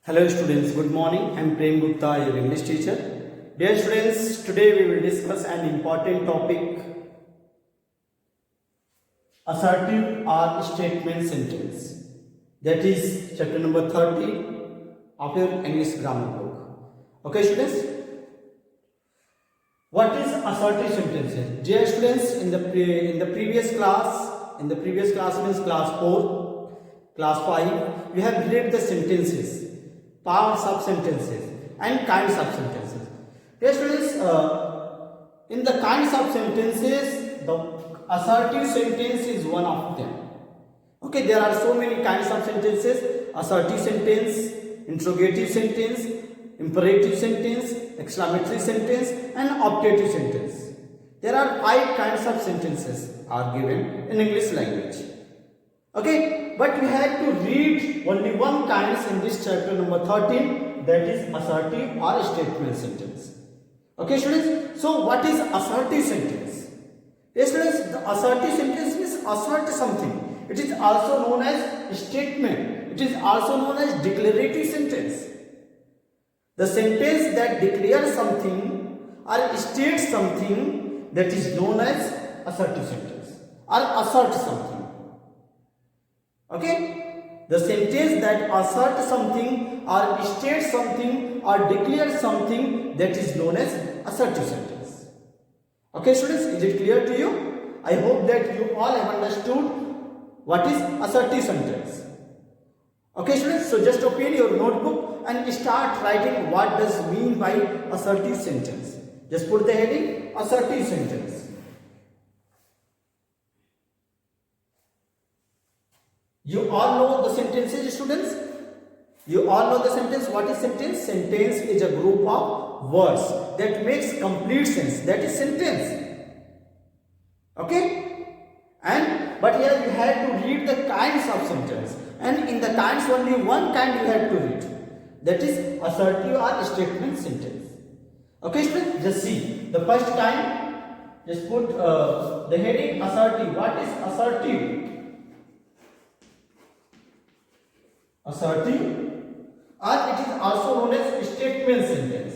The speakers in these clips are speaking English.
Hello students, good morning. I am Prem Gupta, your English teacher. Dear students, today we will discuss an important topic, assertive or statement sentence. That is chapter number 30 of your English grammar book. Okay students, what is assertive sentences? Dear students, in the previous class means class 4, class 5, we have read the sentences, parts of sentences and kinds of sentences. Dear students, in the kinds of sentences, the assertive sentence is one of them. Okay, there are so many kinds of sentences: assertive sentence, interrogative sentence, imperative sentence, exclamatory sentence and optative sentence. There are 5 kinds of sentences are given in English language. Okay, but we have to read only one kind in this chapter number 13, that is assertive or statement sentence. Okay students, so what is assertive sentence? Yes students, the assertive sentence means assert something. It is also known as statement. It is also known as declarative sentence. The sentence that declares something or states something, that is known as assertive sentence or assert something. Okay, the sentence that asserts something or states something or declares something, that is known as assertive sentence. Okay students, is it clear to you? I hope that you all have understood what is assertive sentence. Okay students, so just open your notebook and start writing what does mean by assertive sentence. Just put the heading assertive sentence. You all know the sentences, students. You all know the sentence. What is sentence? Sentence is a group of words that makes complete sense. That is sentence. Okay? But here you have to read the kinds of sentence. And in the kinds, only one kind you have to read. That is assertive or statement sentence. Okay, students? Just see. The first kind, just put the heading assertive. What is assertive? Assertive, or it is also known as statement sentence.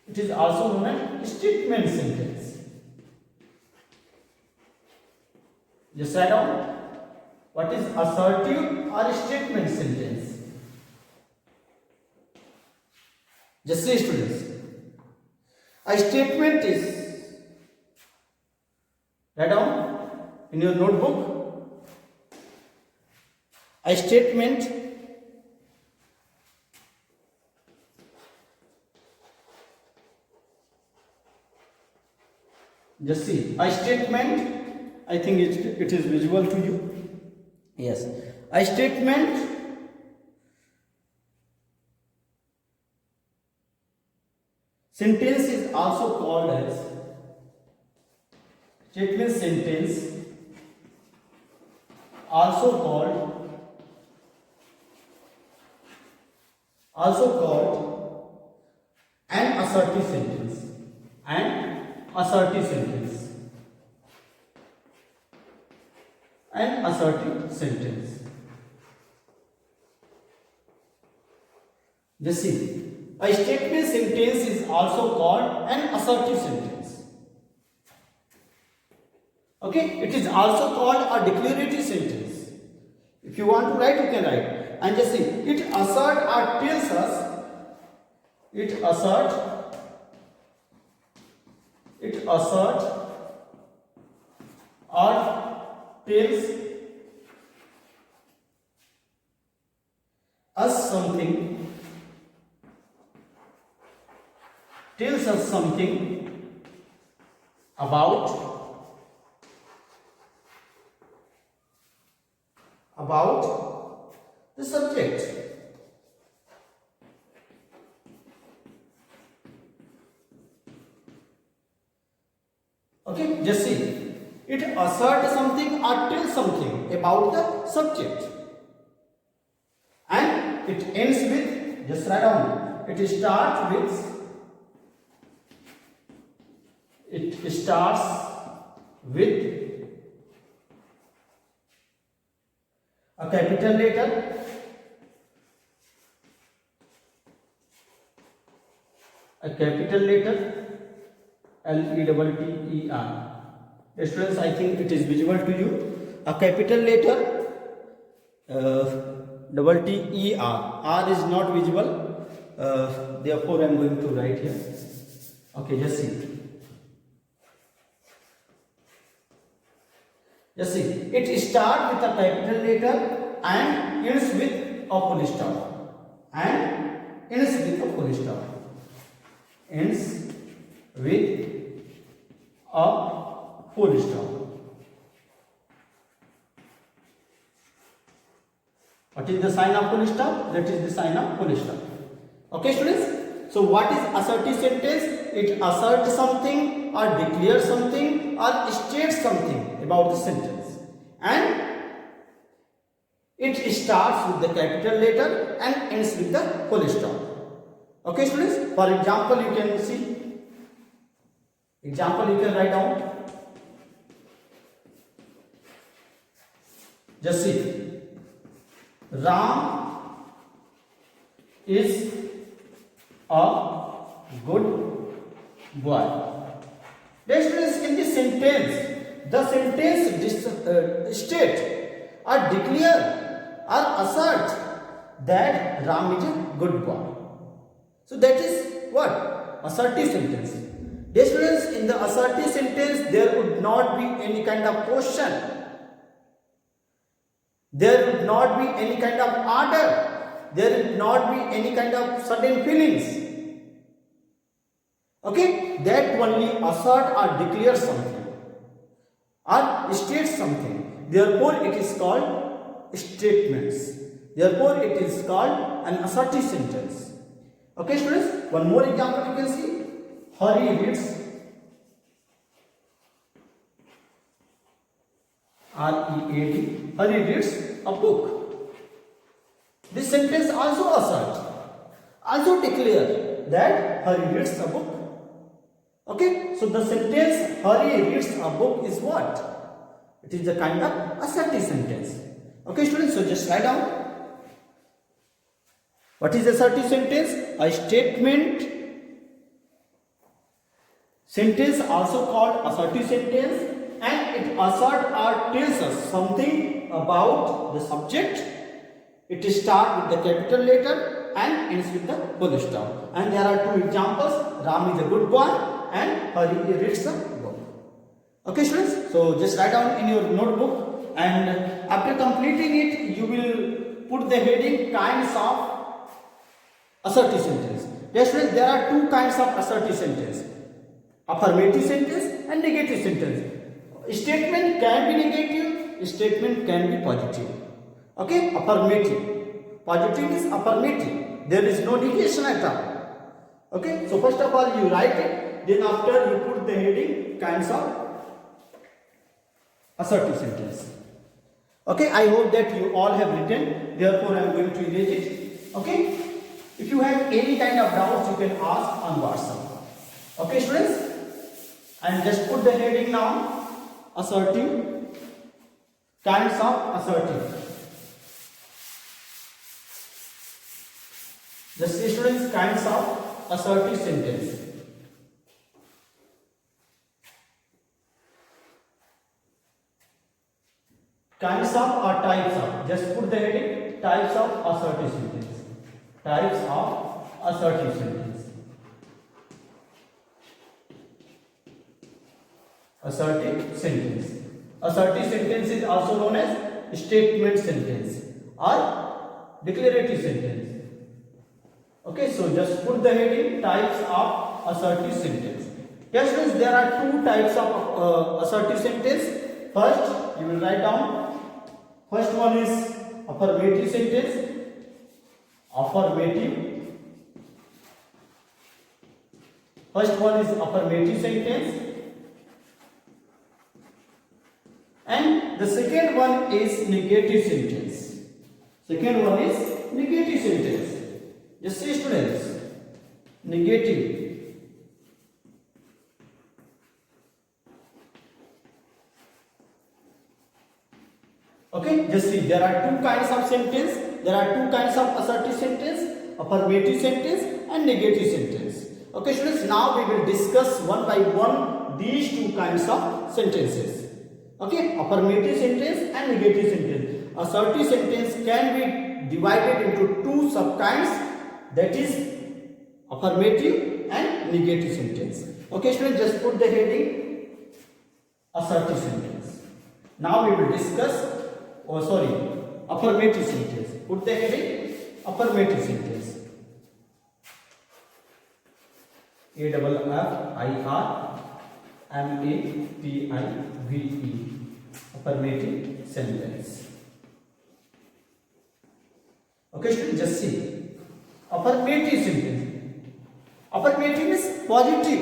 It is also known as statement sentence. Just write down what is assertive or statement sentence. Just say students. A statement is, write down in your notebook. A statement just see, a statement, I think it is visual to you. Yes, a statement sentence is also called as statement sentence, also called an assertive sentence. An assertive sentence. An assertive sentence. Just see, a statement sentence is also called an assertive sentence. Okay, it is also called a declarative sentence. If you want to write, you can write. And just see, it assert or tells us, it assert or tells us something, about the subject. Okay, just see, it asserts something or tells something about the subject, and it ends with, just write down, it starts with a capital letter a capital letter, Letter. Students, I think it is visible to you. A capital letter, Ter. R is not visible. Therefore, I am going to write here. Okay, just see. Just see. It starts with a capital letter and ends with a full stop. And ends with a full stop. Ends with a full stop. What is the sign of full stop? That is the sign of full stop. Okay, students? So what is assertive sentence? It asserts something or declares something or states something about the sentence. And it starts with the capital letter and ends with the full stop. Okay, students? For example, you can see. Example, you can write down. Just see. Ram is a good boy. Dear students, in this sentence, the sentence state or declare or assert that Ram is a good boy. So that is what? Assertive sentence. Dear students, in the assertive sentence, there would not be any kind of question. There would not be any kind of order. There would not be any kind of sudden feelings. Okay? That only assert or declare something or states something. Therefore, it is called statements. Therefore, it is called an assertive sentence. Okay, students? One more example you can see. Hari reads. R-E-A-D. Hari reads a book. This sentence also asserts, also declare that Hari reads a book. Okay, so the sentence Hari reads a book is what? It is a kind of assertive sentence. Okay, students, so just write down. What is assertive sentence? A statement. Sentence also called assertive sentence. And it asserts or tells us something about the subject. It starts with the capital letter and ends with the full stop. And there are two examples. Ram is a good boy and Hari reads a book. Okay, students? So just write down in your notebook, and after completing it, you will put the heading kinds of assertive sentence. Yes, students, there are two kinds of assertive sentence. Affirmative sentence and negative sentence. Statement can be negative, statement can be positive. Okay, affirmative. Positive is affirmative. There is no negation at all. Okay, so first of all you write it, then after you put the heading kinds of assertive sentence. Okay, I hope that you all have written, therefore I am going to erase it. Okay, if you have any kind of doubts, you can ask on WhatsApp. Okay, students, and just put the heading now. Assertive, kinds of assertive. The students, kinds of assertive sentence. Kinds of or types of. Just put the heading types of assertive sentence. Types of assertive sentence. Assertive sentence. Assertive sentence is also known as statement sentence or declarative sentence. Okay, so just put the heading types of assertive sentence. Yes, students, there are two types of assertive sentence. First, you will write down. First one is affirmative sentence. Affirmative. First one is affirmative sentence. And the second one is negative sentence. Second one is negative sentence. Just see, students, negative. Okay, just see, there are two kinds of sentence. There are two kinds of assertive sentence, affirmative sentence and negative sentence. Okay, students, now we will discuss one by one these two kinds of sentences. Okay, affirmative sentence and negative sentence. Assertive sentence can be divided into two subkinds, that is affirmative and negative sentence. Okay, students, just put the heading assertive sentence. Now we will discuss, affirmative sentence. Put the heading affirmative sentence. AFFIRMATIVE, affirmative sentence. Okay, students, just see. Affirmative sentence. Affirmative is positive.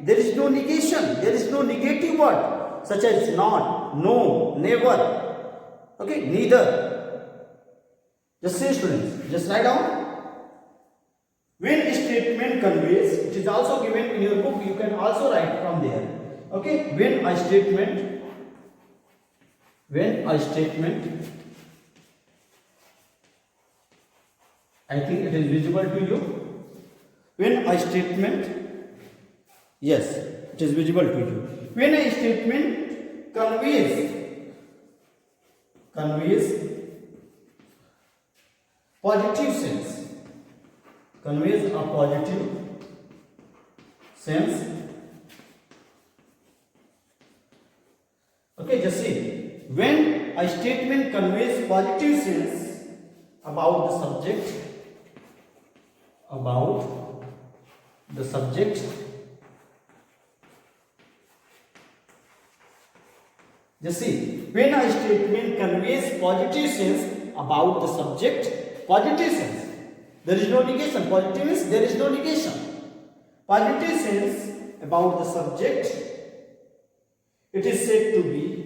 There is no negation. There is no negative word such as not, no, never. Okay, neither. Just say, students. Just write down. When a statement conveys, it is also given in your book. You can also write from there. Okay, when a statement, I think it is visible to you. When a statement, yes, it is visible to you. When a statement conveys positive sense, conveys a positive sense. Okay, just see. When a statement conveys positive sense about the subject, just see. When a statement conveys positive sense about the subject, positive sense. There is no negation. Positive means there is no negation. Positive sense about the subject, it is said to be,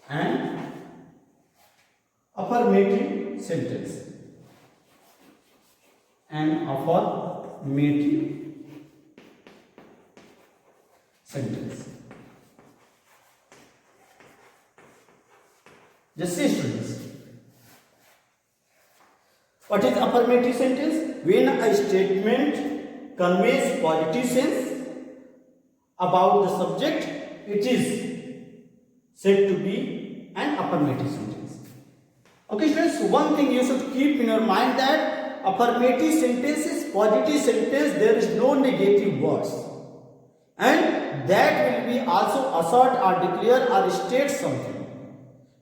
an affirmative sentence. An affirmative sentence. Just say, students. What is affirmative sentence? When a statement conveys positive sense about the subject, it is said to be an affirmative sentence. Okay, students, one thing you should keep in your mind, that affirmative sentence is positive sentence, there is no negative words. And that will be also assert or declare or state something.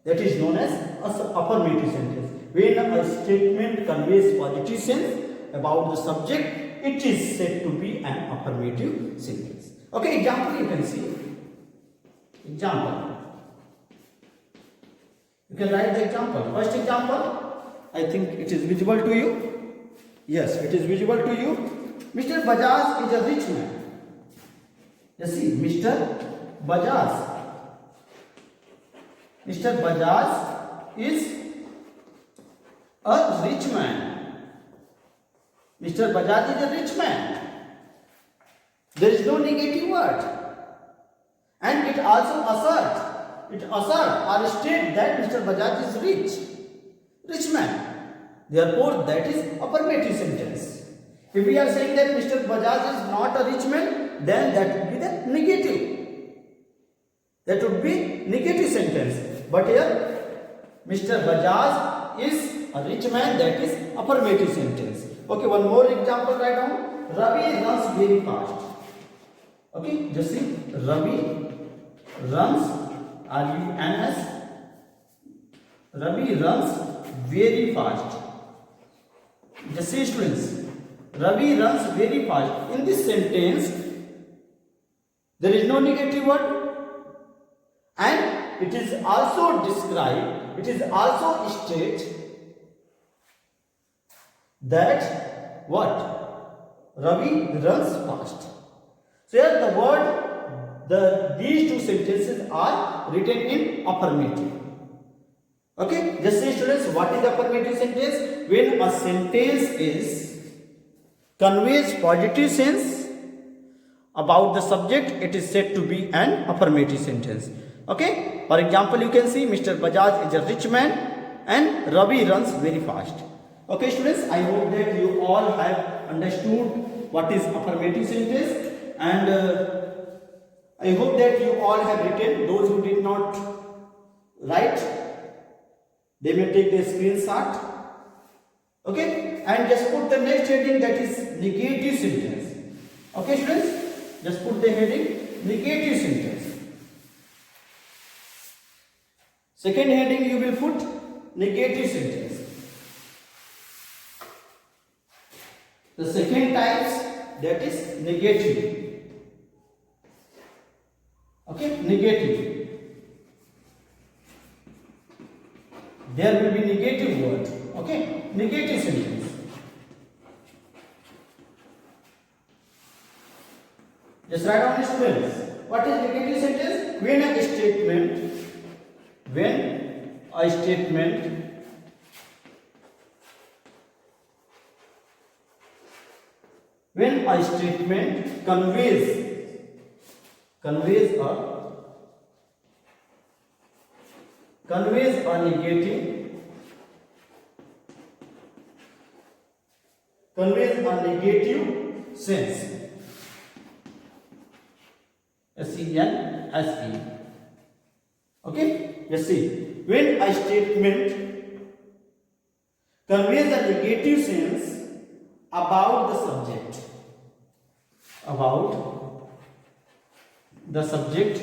That is known as affirmative sentence. When a statement conveys positive sense about the subject, it is said to be an affirmative sentence. Okay, example you can see. Example. You can write the example. First example, I think it is visible to you. Yes, it is visible to you. Mr. Bajaj is a rich man. You see, Mr. Bajaj is a rich man. Mr. Bajaj is a rich man. There is no negative word. And it also assert or state that Mr. Bajaj is rich man. Therefore, that is affirmative sentence. If we are saying that Mr. Bajaj is not a rich man, then that would be the negative. That would be negative sentence. But here, Mr. Bajaj is a rich man, that is affirmative sentence. Okay, one more example write down. Ravi runs very fast. Okay, just see. Ravi runs, R-U-N-S. Ravi runs very fast. Just see, students. Ravi runs very fast. In this sentence, there is no negative word. And it is also described, it is also stated that what? Ravi runs fast. So here the word, these two sentences are written in affirmative. Okay, just say, students, what is affirmative sentence? When a sentence conveys positive sense about the subject, it is said to be an affirmative sentence. Okay, for example, you can see Mr. Bajaj is a rich man and Ravi runs very fast. Okay students, I hope that you all have understood what is affirmative sentence, and I hope that you all have written. Those who did not write, they may take the screenshot. Okay, and just put the next heading, that is negative sentence. Okay students, just put the heading negative sentence. Second heading you will put negative sentence. The second types, that is negative. Okay, negative. There will be negative word. Okay, negative sentence. Just write down this words. What is negative sentence? When a statement conveys a negative sense. S-E-N-S-E. Okay, let's see. When a statement conveys a negative sense about the subject,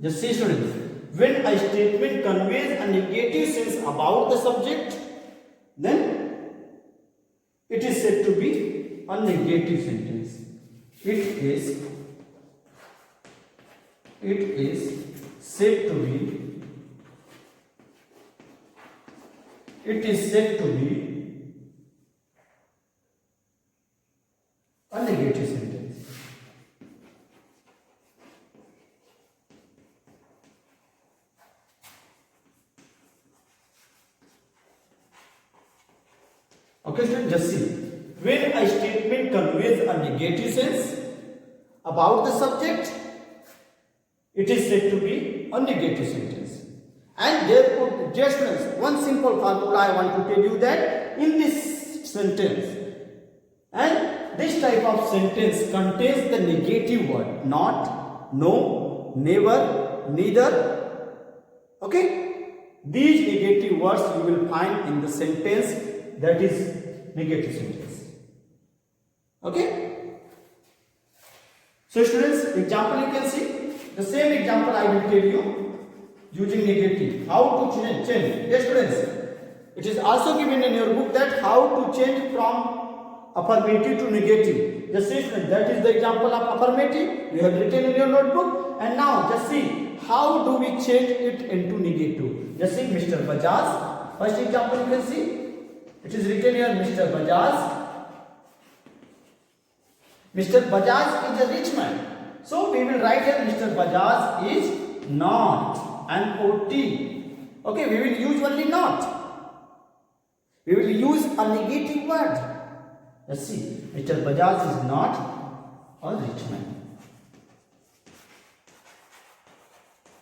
just see students, when a statement conveys a negative sense about the subject, then it is said to be a negative sentence. It is said to be a negative sentence. Okay, so just see. When a statement conveys a negative sense about the subject, it is said to be a negative sentence. And therefore, dear students, one simple formula I want to tell you, that in this sentence, and this type of sentence contains the negative word not, no, never, neither. Okay, these negative words you will find in the sentence, that is negative sentence. Okay, so students, example you can see. The same example I will tell you using negative. How to change. Yes students, it is also given in your book that how to change from affirmative to negative. Just see students, that is the example of affirmative. You have written in your notebook. And now just see, how do we change it into negative. Just see Mr. Bajaj. First example you can see. It is written here Mr. Bajaj. Mr. Bajaj is a rich man. So we will write here Mr. Bajaj is not, N-O-T. Okay, we will use only not. We will use a negative word. Let's see. Mr. Bajaj is not a rich man.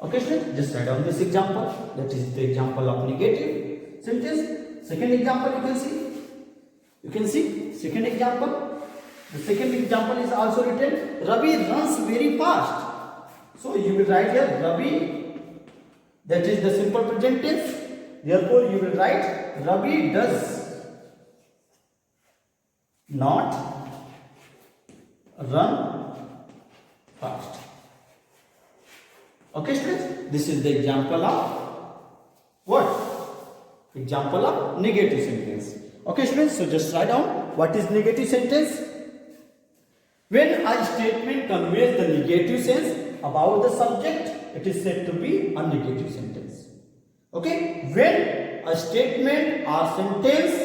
Okay, students, just write down this example. That is the example of negative sentence. Second example you can see. You can see second example. The second example is also written Ravi runs very fast. So you will write here Ravi. That is the simple present tense. Therefore you will write Ravi does not run fast. Okay students, this is the example of what? Example of negative sentence. Okay students, so just write down what is negative sentence. When a statement conveys the negative sense about the subject, it is said to be a negative sentence. Okay, when a statement or sentence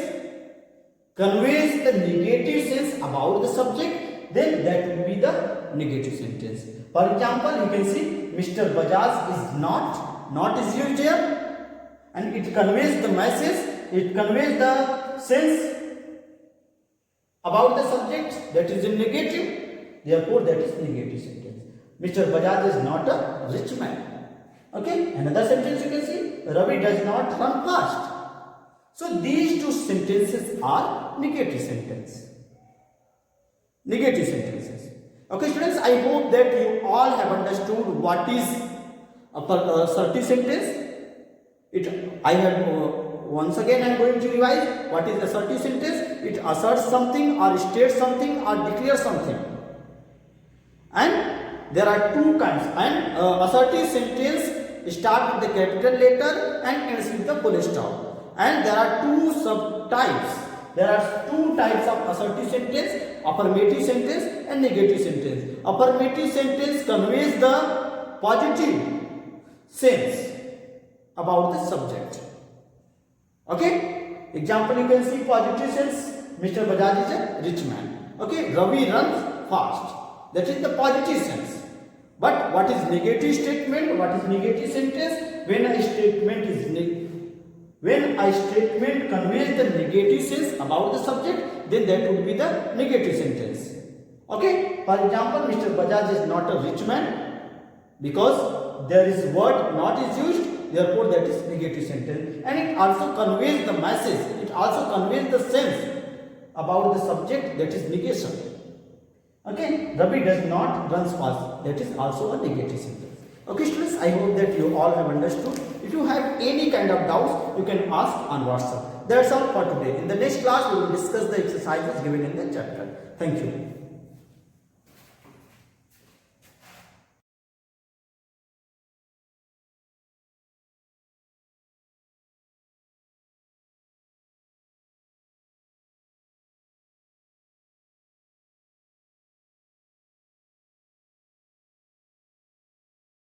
conveys the negative sense about the subject, then that will be the negative sentence. For example, you can see Mr. Bajaj is not is used here, and it conveys the message it conveys the sense about the subject, that is in negative, therefore that is negative sentence. Mr. Bajaj is not a rich man. Okay, another sentence you can see, Ravi does not run fast. So these two sentences are negative sentence. Negative sentences. Okay students, I hope that you all have understood what is assertive sentence. Once again I am going to revise what is assertive sentence. It asserts something or states something or declares something. And there are two kinds. And assertive sentence start with the capital letter and ends with the full stop. And there are two subtypes. There are two types of assertive sentence, affirmative sentence and negative sentence. Affirmative sentence conveys the positive sense about the subject. Okay? Example you can see positive sense. Mr. Bajaj is a rich man. Okay? Ravi runs fast. That is the positive sense. But what is negative statement? What is negative sentence? When a statement conveys the negative sense about the subject, then that would be the negative sentence. Okay? For example, Mr. Bajaj is not a rich man because there is word not is used, therefore that is negative sentence. And it also conveys the message, it also conveys the sense about the subject, that is negation. Okay? Ravi does not run fast, that is also a negative sentence. Okay students, I hope that you all have understood. If you have any kind of doubts, you can ask on WhatsApp. That's all for today. In the next class, we will discuss the exercises given in the chapter. Thank you.